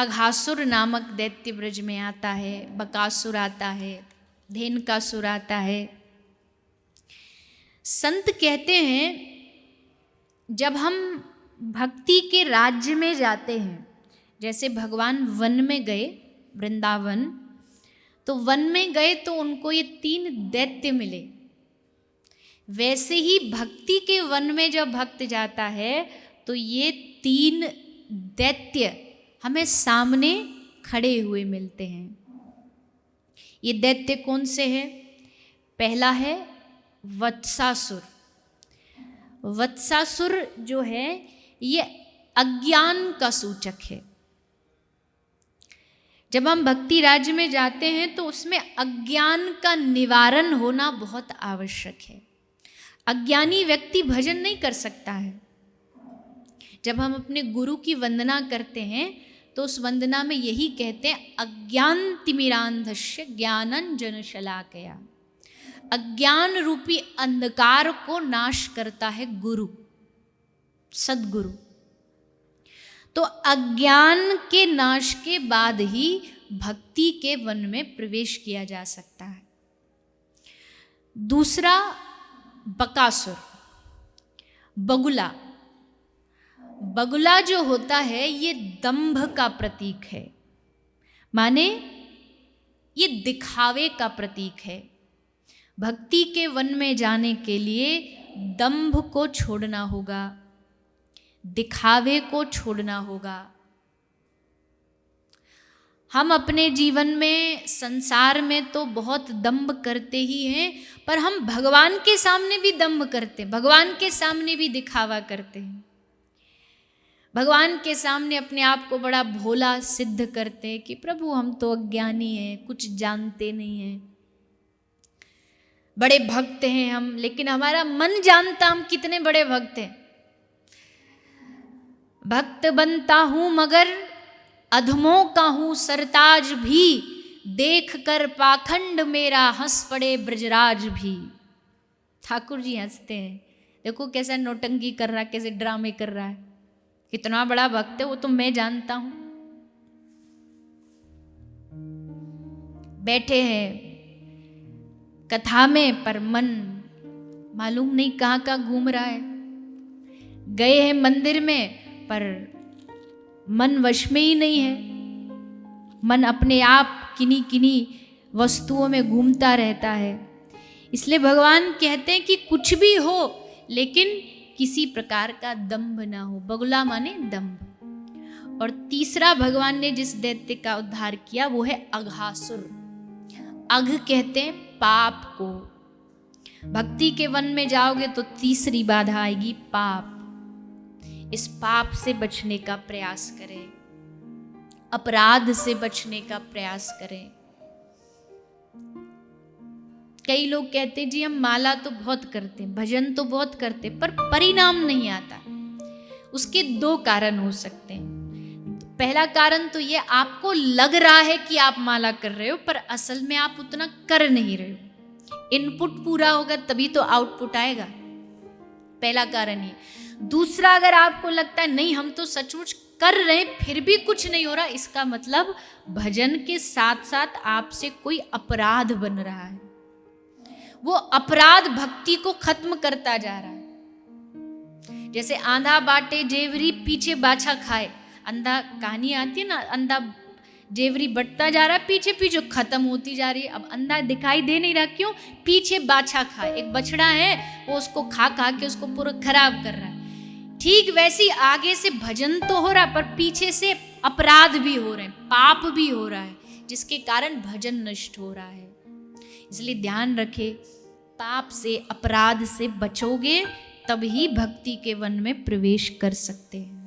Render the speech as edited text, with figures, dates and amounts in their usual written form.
अघासुर नामक दैत्य ब्रज में आता है, बकासुर आता है, धेनुकासुर आता है। संत कहते हैं जब हम भक्ति के राज्य में जाते हैं, जैसे भगवान वन में गए, वृंदावन, तो वन में गए तो उनको ये 3 दैत्य मिले। वैसे ही भक्ति के वन में जब भक्त जाता है तो ये 3 दैत्य हमें सामने खड़े हुए मिलते हैं। ये दैत्य कौन से हैं? पहला है वत्सासुर। वत्सासुर जो है ये अज्ञान का सूचक है। जब हम भक्ति राज्य में जाते हैं तो उसमें अज्ञान का निवारण होना बहुत आवश्यक है। अज्ञानी व्यक्ति भजन नहीं कर सकता है। जब हम अपने गुरु की वंदना करते हैं तो उस वंदना में यही कहते हैं, अज्ञानतिमिरांधस्य ज्ञानंजन शलाकया। अज्ञान रूपी अंधकार को नाश करता है गुरु, सद्गुरु। तो अज्ञान के नाश के बाद ही भक्ति के वन में प्रवेश किया जा सकता है। दूसरा बकासुर, बगुला। बगुला जो होता है ये दंभ का प्रतीक है, माने ये दिखावे का प्रतीक है। भक्ति के वन में जाने के लिए दंभ को छोड़ना होगा, दिखावे को छोड़ना होगा। हम अपने जीवन में, संसार में तो बहुत दंभ करते ही हैं, पर हम भगवान के सामने भी दंभ करते हैं, भगवान के सामने भी दिखावा करते हैं। भगवान के सामने अपने आप को बड़ा भोला सिद्ध करते हैं कि प्रभु हम तो अज्ञानी हैं, कुछ जानते नहीं हैं, बड़े भक्त हैं हम, लेकिन हमारा मन जानता हम कितने बड़े भक्त हैं। भक्त बनता हूं मगर अधमों का हूं सरताज भी, देख कर पाखंड मेरा हंस पड़े ब्रजराज भी। ठाकुर जी हंसते हैं, देखो कैसा नौटंकी कर रहा है, कैसे ड्रामे कर रहा है, कितना बड़ा भक्त है वो तो मैं जानता हूं। बैठे हैं कथा में पर मन मालूम नहीं कहाँ कहाँ घूम रहा है। गए हैं मंदिर में पर मन वश में ही नहीं है, मन अपने आप किन्हीं किन्हीं वस्तुओं में घूमता रहता है। इसलिए भगवान कहते हैं कि कुछ भी हो लेकिन किसी प्रकार का दंभ ना हो। बगुला माने दंभ। और तीसरा भगवान ने जिस दैत्य का उद्धार किया वो है अघासुर। अघ कहते हैं पाप को। भक्ति के वन में जाओगे तो तीसरी बाधा आएगी पाप। इस पाप से बचने का प्रयास करें, अपराध से बचने का प्रयास करें। कई लोग कहते हैं जी हम माला तो बहुत करते हैं, भजन तो बहुत करते हैं, पर परिणाम नहीं आता। उसके 2 कारण हो सकते हैं। पहला कारण तो ये, आपको लग रहा है कि आप माला कर रहे हो पर असल में आप उतना कर नहीं रहे हो। इनपुट पूरा होगा तभी तो आउटपुट आएगा, पहला कारण ये। दूसरा, अगर आपको लगता है नहीं हम तो सचमुच कर रहे हैं फिर भी कुछ नहीं हो रहा, इसका मतलब भजन के साथ साथ आपसे कोई अपराध बन रहा है। वो अपराध भक्ति को खत्म करता जा रहा है। जैसे आंधा बाटे जेवरी पीछे बाछा खाए, अंधा कहानी आती है ना, अंधा जेवरी बढ़ता जा रहा है, पीछे पीछे खत्म होती जा रही है। अब अंधा दिखाई दे नहीं रहा, क्यों? पीछे बाछा खाए, एक बछड़ा है वो उसको खा खा के उसको पूरा खराब कर रहा है। ठीक वैसी आगे से भजन तो हो रहा है पर पीछे से अपराध भी हो रहे हैं, पाप भी हो रहा है, जिसके कारण भजन नष्ट हो रहा है। इसलिए ध्यान रखें, पाप से, अपराध से बचोगे तभी भक्ति के वन में प्रवेश कर सकते हैं।